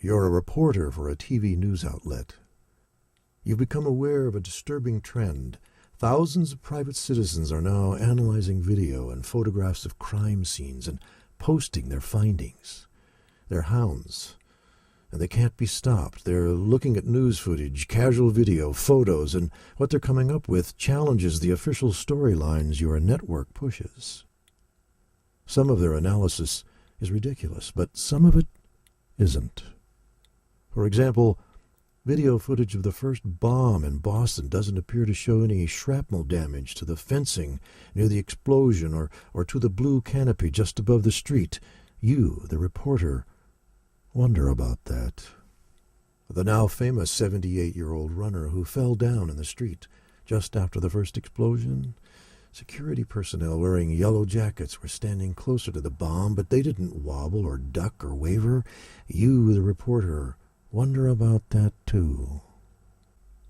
You're a reporter for a TV news outlet. You've become aware of a disturbing trend. Thousands of private citizens are now analyzing video and photographs of crime scenes and posting their findings. They're hounds, and they can't be stopped. They're looking at news footage, casual video, photos, and what they're coming up with challenges the official storylines your network pushes. Some of their analysis is ridiculous, but some of it isn't. For example, video footage of the first bomb in Boston doesn't appear to show any shrapnel damage to the fencing near the explosion or to the blue canopy just above the street. You, the reporter, wonder about that. The now famous 78-year-old runner who fell down in the street just after the first explosion. Security personnel wearing yellow jackets were standing closer to the bomb, but they didn't wobble or duck or waver. You, the reporter, wonder about that too.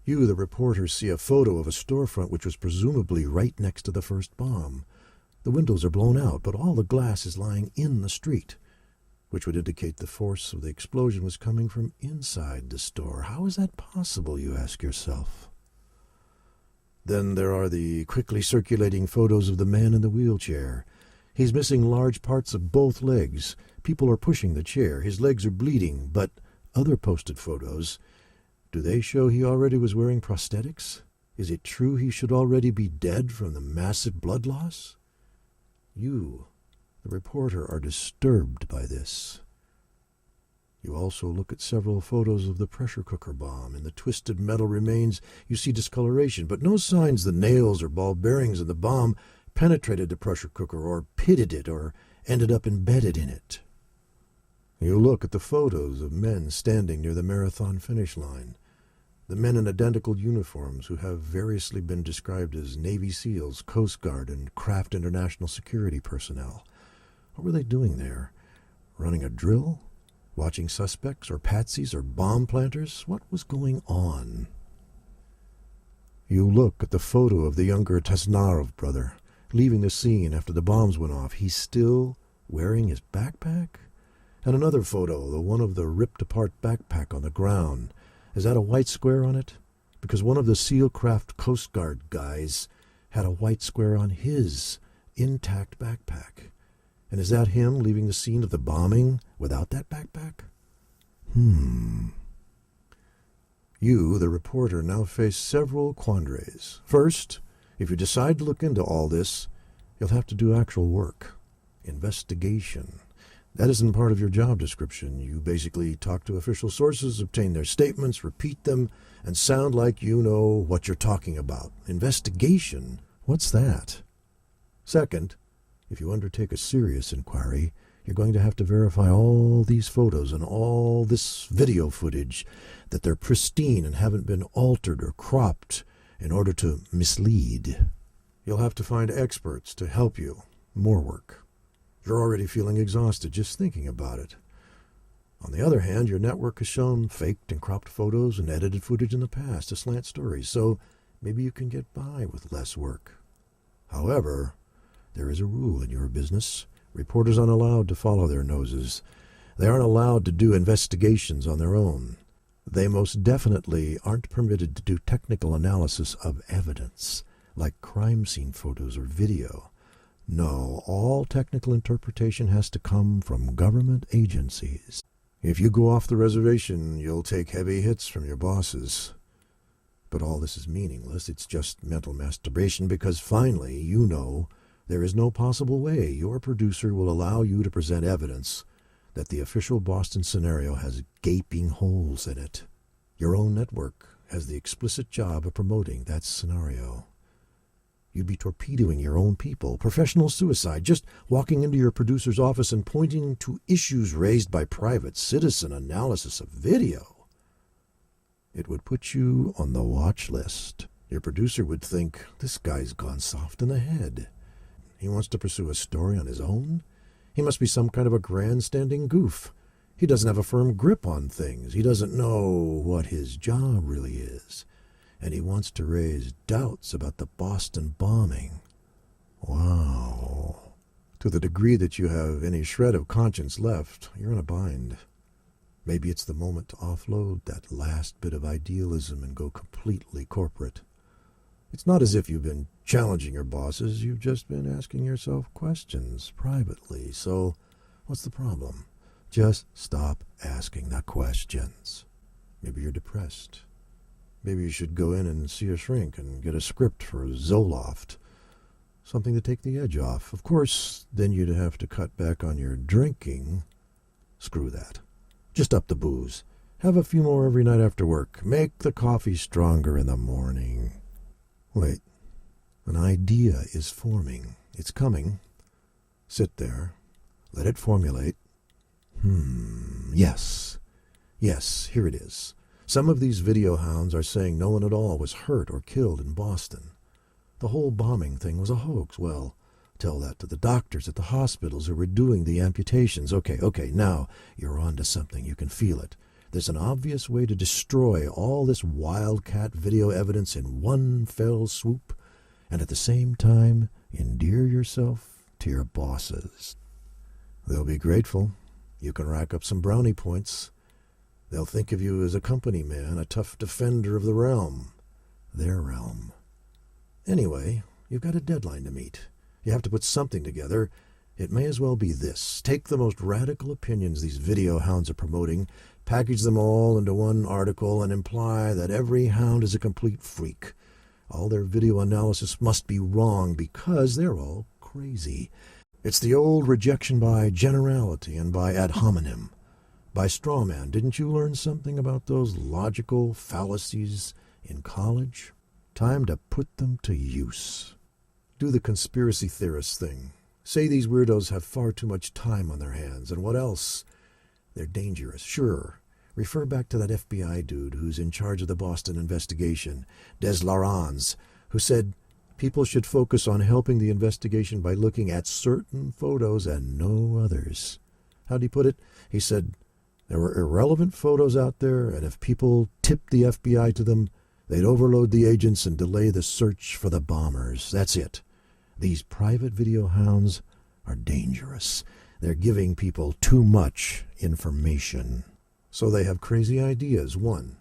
You, the reporter, see a photo of a storefront which was presumably right next to the first bomb. The windows are blown out, but all the glass is lying in the street, which would indicate the force of the explosion was coming from inside the store. How is that possible, you ask yourself? Then there are the quickly circulating photos of the man in the wheelchair. He's missing large parts of both legs. People are pushing the chair. His legs are bleeding, but other posted photos, do they show he already was wearing prosthetics? Is it true he should already be dead from the massive blood loss? You, the reporter, are disturbed by this. You also look at several photos of the pressure cooker bomb. In the twisted metal remains, you see discoloration, but no signs the nails or ball bearings of the bomb penetrated the pressure cooker or pitted it or ended up embedded in it. You look at the photos of men standing near the marathon finish line. The men in identical uniforms who have variously been described as Navy SEALs, Coast Guard, and Craft International Security personnel. What were they doing there? Running a drill? Watching suspects or patsies or bomb planters? What was going on? You look at the photo of the younger Tasnarov brother leaving the scene after the bombs went off. He's still wearing his backpack? And another photo, the one of the ripped-apart backpack on the ground. Is that a white square on it? Because one of the SEALcraft Coast Guard guys had a white square on his intact backpack. And is that him leaving the scene of the bombing without that backpack? You, the reporter, now face several quandaries. First, if you decide to look into all this, you'll have to do actual work. Investigation. That isn't part of your job description. You basically talk to official sources, obtain their statements, repeat them, and sound like you know what you're talking about. Investigation? What's that? Second, if you undertake a serious inquiry, you're going to have to verify all these photos and all this video footage, that they're pristine and haven't been altered or cropped in order to mislead. You'll have to find experts to help you. More work. You're already feeling exhausted just thinking about it. On the other hand, your network has shown faked and cropped photos and edited footage in the past to slant stories, so maybe you can get by with less work. However, there is a rule in your business. Reporters aren't allowed to follow their noses. They aren't allowed to do investigations on their own. They most definitely aren't permitted to do technical analysis of evidence, like crime scene photos or video. No, all technical interpretation has to come from government agencies. If you go off the reservation, you'll take heavy hits from your bosses. But all this is meaningless. It's just mental masturbation because finally, you know, there is no possible way your producer will allow you to present evidence that the official Boston scenario has gaping holes in it. Your own network has the explicit job of promoting that scenario. You'd be torpedoing your own people, professional suicide, just walking into your producer's office and pointing to issues raised by private citizen analysis of video. It would put you on the watch list. Your producer would think, this guy's gone soft in the head. He wants to pursue a story on his own? He must be some kind of a grandstanding goof. He doesn't have a firm grip on things. He doesn't know what his job really is. And he wants to raise doubts about the Boston bombing. Wow. To the degree that you have any shred of conscience left, you're in a bind. Maybe it's the moment to offload that last bit of idealism and go completely corporate. It's not as if you've been challenging your bosses, you've just been asking yourself questions privately. So, what's the problem? Just stop asking the questions. Maybe you're depressed. Maybe you should go in and see a shrink and get a script for Zoloft. Something to take the edge off. Of course, then you'd have to cut back on your drinking. Screw that. Just up the booze. Have a few more every night after work. Make the coffee stronger in the morning. Wait. An idea is forming. It's coming. Sit there. Let it formulate. Yes. Yes, here it is. Some of these video hounds are saying no one at all was hurt or killed in Boston. The whole bombing thing was a hoax. Well, tell that to the doctors at the hospitals who were doing the amputations. Okay, now you're on to something. You can feel it. There's an obvious way to destroy all this wildcat video evidence in one fell swoop, and at the same time endear yourself to your bosses. They'll be grateful. You can rack up some brownie points. They'll think of you as a company man, a tough defender of the realm. Their realm. Anyway, you've got a deadline to meet. You have to put something together. It may as well be this. Take the most radical opinions these video hounds are promoting, package them all into one article, and imply that every hound is a complete freak. All their video analysis must be wrong because they're all crazy. It's the old rejection by generality and by ad hominem. By straw man. Didn't you learn something about those logical fallacies in college? Time to put them to use. Do the conspiracy theorist thing. Say these weirdos have far too much time on their hands. And what else? They're dangerous. Sure. Refer back to that FBI dude who's in charge of the Boston investigation, Des Larans, who said people should focus on helping the investigation by looking at certain photos and no others. How'd he put it? He said, there were irrelevant photos out there, and if people tipped the FBI to them, they'd overload the agents and delay the search for the bombers. That's it. These private video hounds are dangerous. They're giving people too much information. So they have crazy ideas. 1.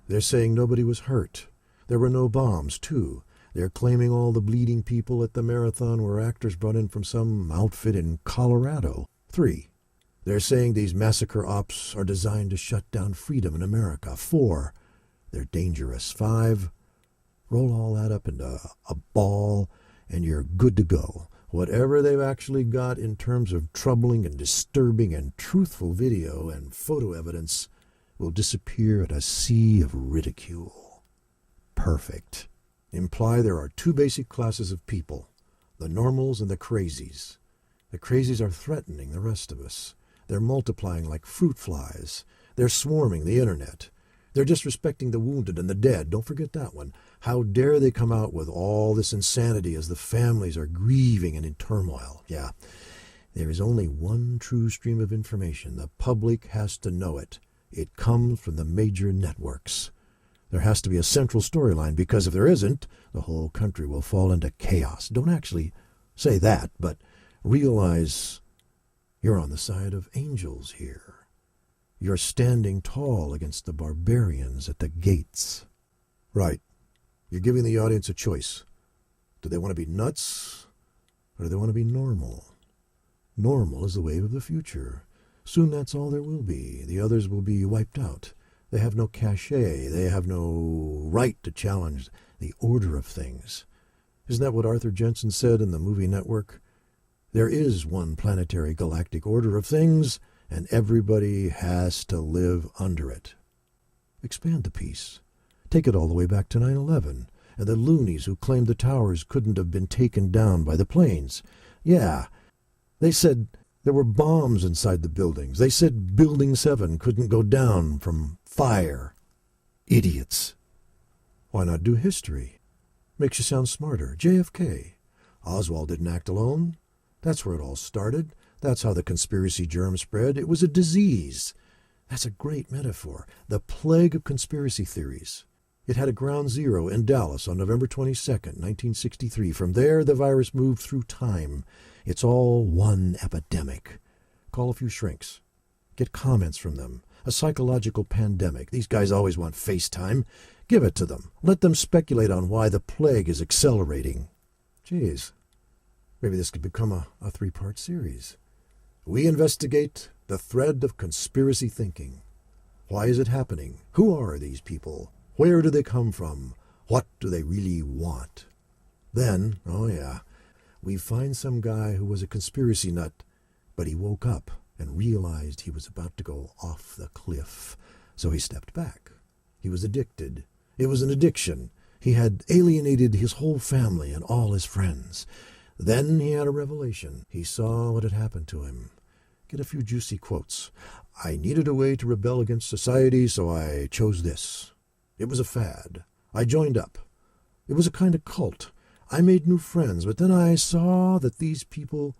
They're saying nobody was hurt. There were no bombs. 2. They're claiming all the bleeding people at the marathon were actors brought in from some outfit in Colorado. 3. They're saying these massacre ops are designed to shut down freedom in America. 4. They're dangerous. 5. Roll all that up into a ball and you're good to go. Whatever they've actually got in terms of troubling and disturbing and truthful video and photo evidence will disappear in a sea of ridicule. Perfect. Imply there are 2 basic classes of people, the normals and the crazies. The crazies are threatening the rest of us. They're multiplying like fruit flies. They're swarming the internet. They're disrespecting the wounded and the dead. Don't forget that one. How dare they come out with all this insanity as the families are grieving and in turmoil? Yeah, there is only one true stream of information. The public has to know it. It comes from the major networks. There has to be a central storyline, because if there isn't, the whole country will fall into chaos. Don't actually say that, but realize you're on the side of angels here. You're standing tall against the barbarians at the gates. Right. You're giving the audience a choice. Do they want to be nuts, or do they want to be normal? Normal is the wave of the future. Soon that's all there will be. The others will be wiped out. They have no cachet. They have no right to challenge the order of things. Isn't that what Arthur Jensen said in the movie Network? There is one planetary galactic order of things, and everybody has to live under it. Expand the piece. Take it all the way back to 9/11, and the loonies who claimed the towers couldn't have been taken down by the planes. Yeah, they said there were bombs inside the buildings. They said Building 7 couldn't go down from fire. Idiots. Why not do history? Makes you sound smarter. JFK. Oswald didn't act alone. That's where it all started. That's how the conspiracy germ spread. It was a disease. That's a great metaphor. The plague of conspiracy theories. It had a ground zero in Dallas on November 22nd, 1963. From there, the virus moved through time. It's all one epidemic. Call a few shrinks. Get comments from them. A psychological pandemic. These guys always want FaceTime. Give it to them. Let them speculate on why the plague is accelerating. Geez, maybe this could become a 3-part series. We investigate the thread of conspiracy thinking. Why is it happening? Who are these people? Where do they come from? What do they really want? Then, we find some guy who was a conspiracy nut, but he woke up and realized he was about to go off the cliff. So he stepped back. He was addicted. It was an addiction. He had alienated his whole family and all his friends. Then he had a revelation. He saw what had happened to him. Get a few juicy quotes. I needed a way to rebel against society, so I chose this. It was a fad. I joined up. It was a kind of cult. I made new friends, but then I saw that these people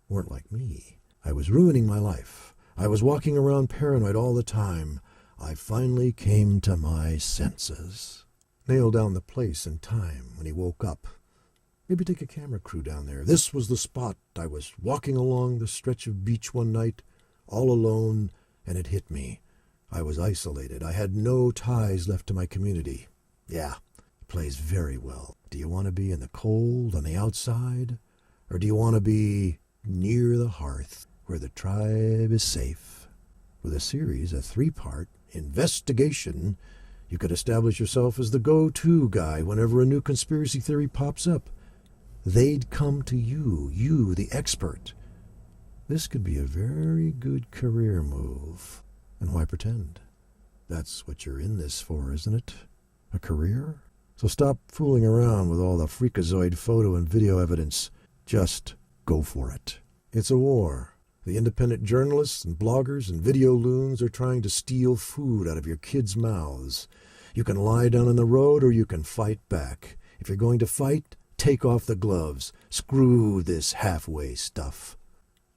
weren't like me. I was ruining my life. I was walking around paranoid all the time. I finally came to my senses. Nail down the place and time when he woke up. Maybe take a camera crew down there. This was the spot. I was walking along the stretch of beach one night, all alone, and it hit me. I was isolated. I had no ties left to my community. Yeah, it plays very well. Do you want to be in the cold on the outside? Or do you want to be near the hearth where the tribe is safe? With a series, a 3-part investigation, you could establish yourself as the go-to guy whenever a new conspiracy theory pops up. They'd come to you, the expert. This could be a very good career move. And why pretend? That's what you're in this for, isn't it? A career? So stop fooling around with all the freakazoid photo and video evidence. Just go for it. It's a war. The independent journalists and bloggers and video loons are trying to steal food out of your kids' mouths. You can lie down on the road or you can fight back. If you're going to fight, take off the gloves. Screw this halfway stuff.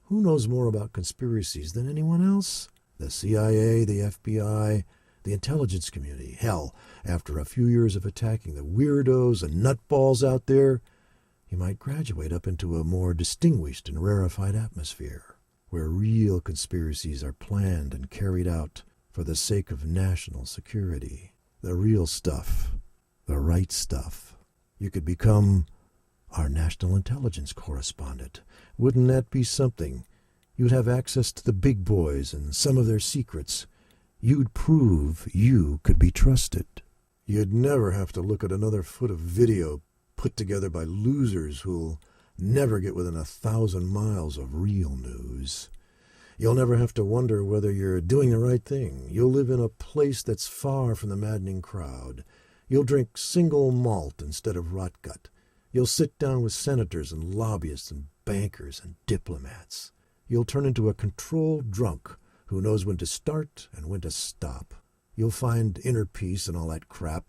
Who knows more about conspiracies than anyone else? The CIA, the FBI, the intelligence community. Hell, after a few years of attacking the weirdos and nutballs out there, you might graduate up into a more distinguished and rarefied atmosphere, where real conspiracies are planned and carried out for the sake of national security. The real stuff, the right stuff. You could become our national intelligence correspondent. Wouldn't that be something? You'd have access to the big boys and some of their secrets. You'd prove you could be trusted. You'd never have to look at another foot of video put together by losers who'll never get within 1,000 miles of real news. You'll never have to wonder whether you're doing the right thing. You'll live in a place that's far from the maddening crowd. You'll drink single malt instead of rot gut. You'll sit down with senators and lobbyists and bankers and diplomats. You'll turn into a controlled drunk who knows when to start and when to stop. You'll find inner peace and all that crap,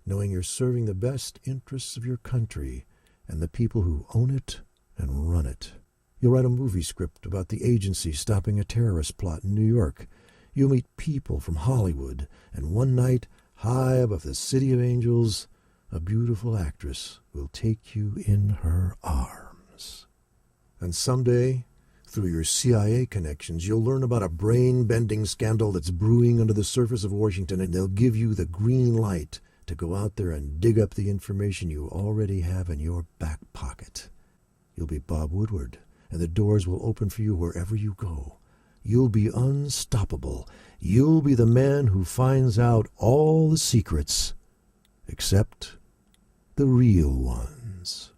knowing you're serving the best interests of your country and the people who own it and run it. You'll write a movie script about the agency stopping a terrorist plot in New York. You'll meet people from Hollywood, and one night, high above the City of Angels, a beautiful actress will take you in her arms. And someday, through your CIA connections, you'll learn about a brain-bending scandal that's brewing under the surface of Washington, and they'll give you the green light to go out there and dig up the information you already have in your back pocket. You'll be Bob Woodward, and the doors will open for you wherever you go. You'll be unstoppable. You'll be the man who finds out all the secrets, except the real ones.